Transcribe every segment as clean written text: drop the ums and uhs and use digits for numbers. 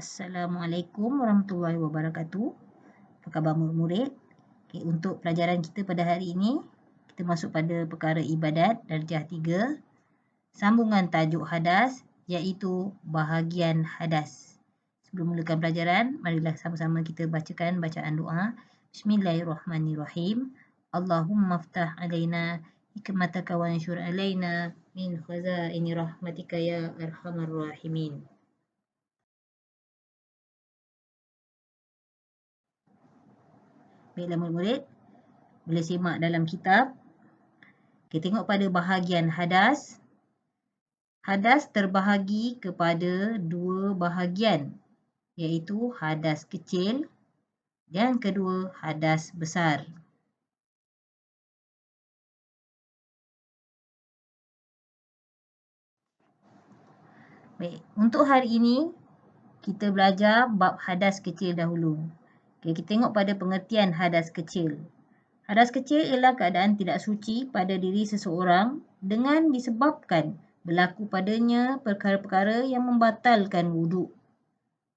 Assalamualaikum warahmatullahi wabarakatuh. Apa khabar murid-murid? Okay, untuk pelajaran kita pada hari ini, kita masuk pada perkara ibadat darjah 3, sambungan tajuk hadas iaitu bahagian hadas. Sebelum mulakan pelajaran, marilah sama-sama kita bacakan bacaan doa. Bismillahirrahmanirrahim. Allahumma ftah alaina hikmataka wa anshur alaina min khazaini rahmatika ya arhamar rahimin. Baiklah murid-murid, boleh simak dalam kitab. Kita tengok pada bahagian hadas. Hadas terbahagi kepada dua bahagian, iaitu hadas kecil dan kedua hadas besar. Baik, untuk hari ini kita belajar bab hadas kecil dahulu. Okay, kita tengok pada pengertian hadas kecil. Hadas kecil ialah keadaan tidak suci pada diri seseorang dengan disebabkan berlaku padanya perkara-perkara yang membatalkan wuduk.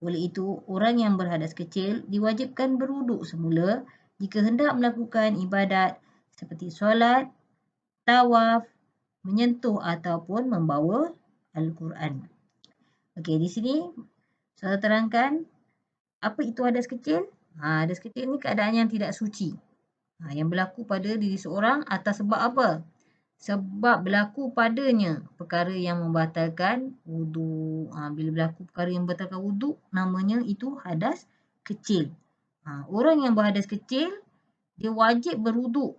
Oleh itu, orang yang berhadas kecil diwajibkan berwuduk semula jika hendak melakukan ibadat seperti solat, tawaf, menyentuh ataupun membawa Al-Quran. Okey, di sini saya terangkan apa itu hadas kecil. Hadas kecil ni keadaan yang tidak suci. Yang berlaku pada diri seorang atas sebab apa? Sebab berlaku padanya perkara yang membatalkan wuduk. Bila berlaku perkara yang membatalkan wuduk, namanya itu hadas kecil. Orang yang berhadas kecil, dia wajib berwuduk.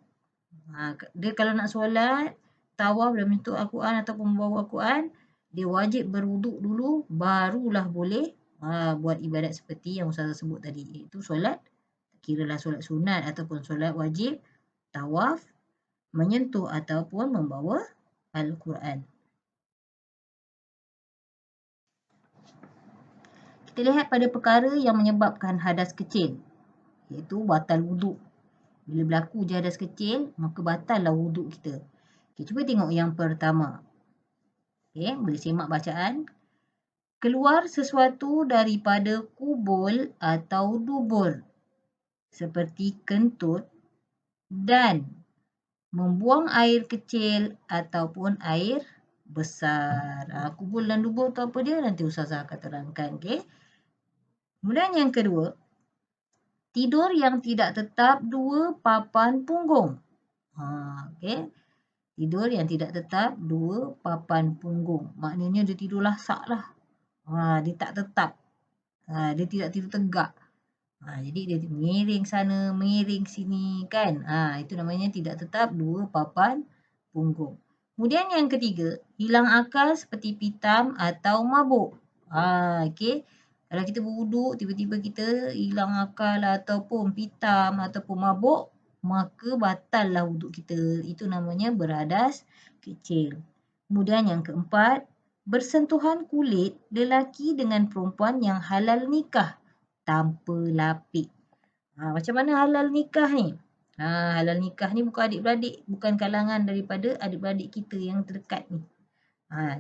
Dia kalau nak solat, tawaf dan menyentuh Al-Quran ataupun membawa Al-Quran, dia wajib berwuduk dulu, barulah boleh buat ibadat seperti yang Ustazah sebut tadi, iaitu solat, kiralah solat sunat ataupun solat wajib, tawaf, menyentuh ataupun membawa Al-Quran. Kita lihat pada perkara yang menyebabkan hadas kecil, iaitu batal wuduk. Bila berlaku je hadas kecil, maka batallah wuduk kita. Okay, cuba tengok yang pertama. Okay, boleh simak bacaan. Keluar sesuatu daripada kubul atau dubur, seperti kentut, dan membuang air kecil ataupun air besar. Kubul dan dubur tu apa dia? Nanti Ustazah akan terangkan. Okay. Kemudian yang kedua, tidur yang tidak tetap dua papan punggung. Okay. Tidur yang tidak tetap dua papan punggung. Maknanya dia tidur lasak lah. Dia tak tetap. Dia tidak tidur tegak. Jadi dia mengiring sana, mengiring sini kan. Itu namanya tidak tetap dua papan punggung. Kemudian yang ketiga, hilang akal seperti pitam atau mabuk. Okay. Kalau kita berwuduk, tiba-tiba kita hilang akal ataupun pitam ataupun mabuk, maka batallah wuduk kita. Itu namanya berhadas kecil. Kemudian yang keempat, bersentuhan kulit lelaki dengan perempuan yang halal nikah tanpa lapik. Macam mana halal nikah ni? Halal nikah ni bukan adik-beradik, bukan kalangan daripada adik-beradik kita yang terdekat ni.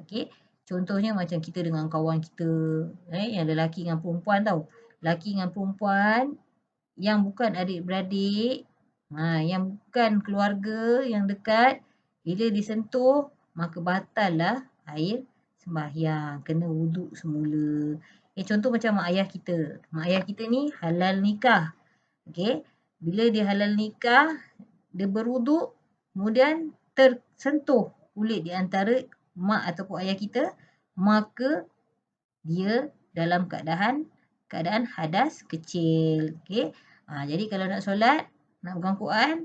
Okay. Contohnya macam kita dengan kawan kita, yang lelaki dengan perempuan tau. Lelaki dengan perempuan yang bukan adik-beradik, yang bukan keluarga yang dekat, bila disentuh, maka batallah air sembahyang. Kena wuduk semula. Contoh macam mak ayah kita. Mak ayah kita ni halal nikah. Okay. Bila dia halal nikah, dia berwuduk, kemudian tersentuh kulit di antara mak ataupun ayah kita, maka dia dalam keadaan hadas kecil. Okay. Jadi kalau nak solat, nak pegang Quran,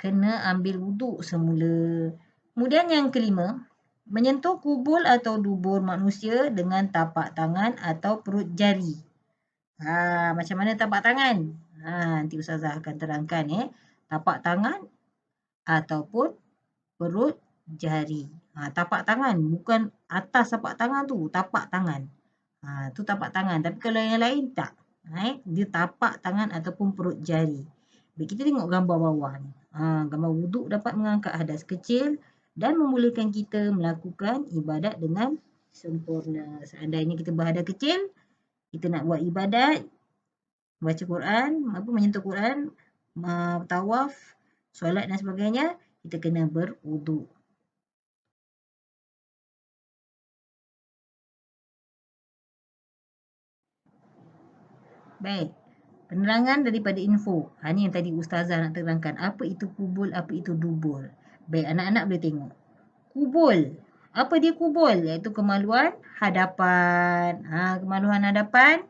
kena ambil wuduk semula. Kemudian yang kelima, menyentuh kubul atau dubur manusia dengan tapak tangan atau perut jari. Macam mana tapak tangan? Nanti Ustazah akan terangkan. Tapak tangan ataupun perut jari. Tapak tangan, bukan atas tapak tangan tu, tapak tangan. Tu tapak tangan. Tapi kalau yang lain tak. Dia tapak tangan ataupun perut jari. Baik, kita tengok gambar bawah ni. Gambar wuduk dapat mengangkat hadas kecil dan membolehkan kita melakukan ibadat dengan sempurna. Seandainya kita berhadas kecil, Kita nak buat ibadat, baca Quran, menyentuh Quran, tawaf, solat dan sebagainya, kita kena berwuduk. Baik. Penerangan daripada info. Ini yang tadi Ustazah nak terangkan. Apa itu kubul, apa itu dubur. Baik, anak-anak boleh tengok. Kubul. Apa dia kubul? Iaitu kemaluan hadapan. Kemaluan hadapan.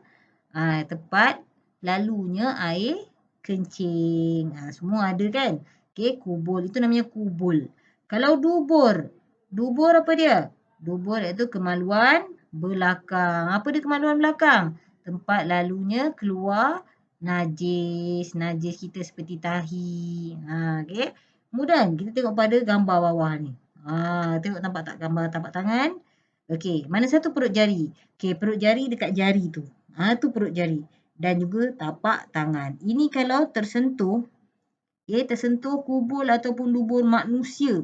Tempat lalunya air kencing. Semua ada kan? Okey, kubul. Itu namanya kubul. Kalau dubur. Dubur apa dia? Dubur iaitu kemaluan belakang. Apa dia kemaluan belakang? Tempat lalunya keluar najis. Najis kita seperti tahi. Okey. Kemudian kita tengok pada gambar bawah ni. Tengok nampak tak gambar tapak tangan? Okey, mana satu perut jari? Okey, perut jari dekat jari tu. Tu perut jari. Dan juga tapak tangan. Ini kalau tersentuh, tersentuh kubul ataupun dubur manusia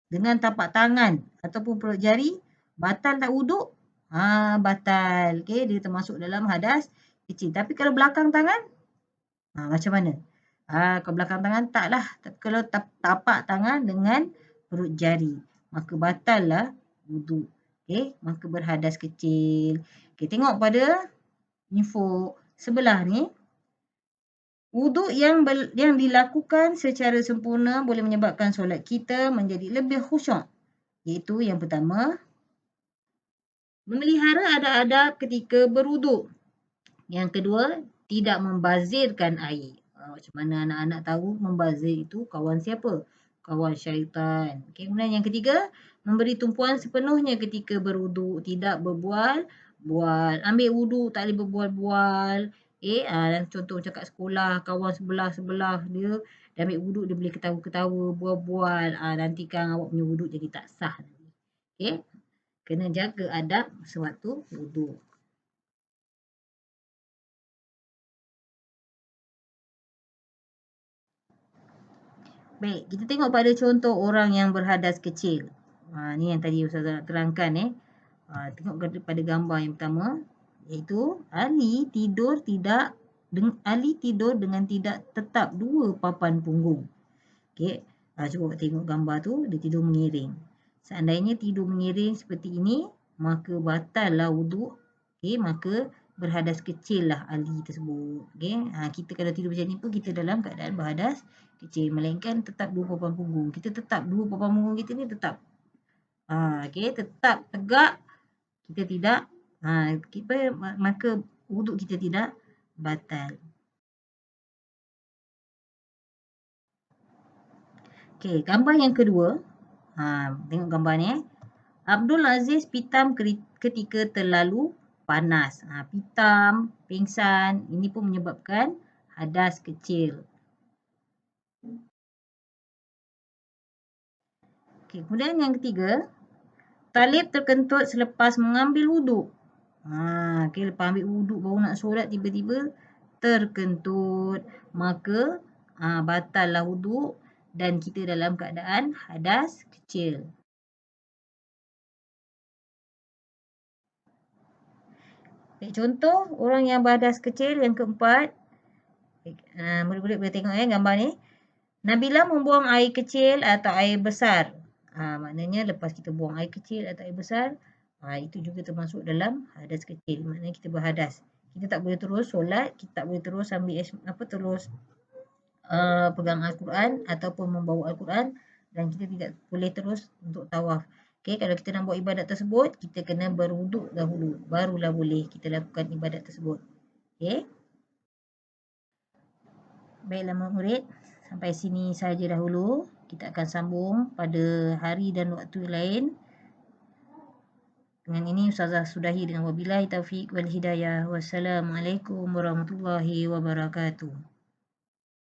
dengan tapak tangan ataupun perut jari, batal tak wuduk? Batal. Okey, dia termasuk dalam hadas kecil. Tapi kalau belakang tangan, macam mana? Kalau belakang tangan taklah. Tapi kalau tapak tangan dengan perut jari, maka batal lah wuduk. Okey, maka berhadas kecil. Okey, tengok pada info sebelah ni. Wuduk yang dilakukan secara sempurna boleh menyebabkan solat kita menjadi lebih khusyuk. Iaitu yang pertama, memelihara adab-adab ketika berwuduk. Yang kedua, tidak membazirkan air. Macam mana anak-anak tahu membazir itu kawan siapa? Kawan syaitan. Okay, kemudian yang ketiga, memberi tumpuan sepenuhnya ketika berwuduk. Tidak berbual-bual. Ambil wuduk, tak boleh berbual-bual. Contoh macam kat sekolah, kawan sebelah-sebelah dia ambil wuduk, dia boleh ketawa-ketawa, bual-bual. Nanti kan awak punya wuduk jadi tak sah. Okay? Kena jaga adab sewaktu wuduk. Baik, kita tengok pada contoh orang yang berhadas kecil. Ni yang tadi Ustazah nak terangkan. Tengok pada gambar yang pertama. Iaitu Ali tidur dengan tidak tetap dua papan punggung. Okay. Cuba tengok gambar tu. Dia tidur mengiring. Seandainya tidur mengiring seperti ini, maka batal lah wuduk. Okay. Maka berhadas kecil lah Ali tersebut. Okay. Kita kalau tidur macam ni pun kita dalam keadaan berhadas kecil. Melainkan tetap dua papan punggung. Kita tetap dua papan punggung kita ni tetap. Okay. Tetap tegak. Kita tidak. Maka wuduk kita tidak batal. Okay. Gambar yang kedua. Tengok gambar ni. Abdul Aziz pitam ketika terlalu panas. Pitam, pingsan. Ini pun menyebabkan hadas kecil. Okay, kemudian yang ketiga, talib terkentut selepas mengambil wuduk. Okay, lepas ambil wuduk baru nak solat tiba-tiba terkentut. Maka batal lah wuduk dan kita dalam keadaan hadas kecil. Okay, contoh orang yang berhadas kecil yang keempat. Murid-murid boleh tengok gambar ni. Nabila membuang air kecil atau air besar. Maknanya lepas kita buang air kecil atau air besar, itu juga termasuk dalam hadas kecil. Maknanya kita berhadas. Kita tak boleh terus solat, kita tak boleh terus ambil pegang Al-Quran ataupun membawa Al-Quran, dan kita tidak boleh terus untuk tawaf. Okay, kalau kita nak buat ibadat tersebut, kita kena berwuduk dahulu. Barulah boleh kita lakukan ibadat tersebut. Okay. Baiklah murid, sampai sini saja dahulu. Kita akan sambung pada hari dan waktu lain. Dengan ini Ustazah sudahi dengan wabillahi taufiq wal hidayah. Wassalamualaikum warahmatullahi wabarakatuh.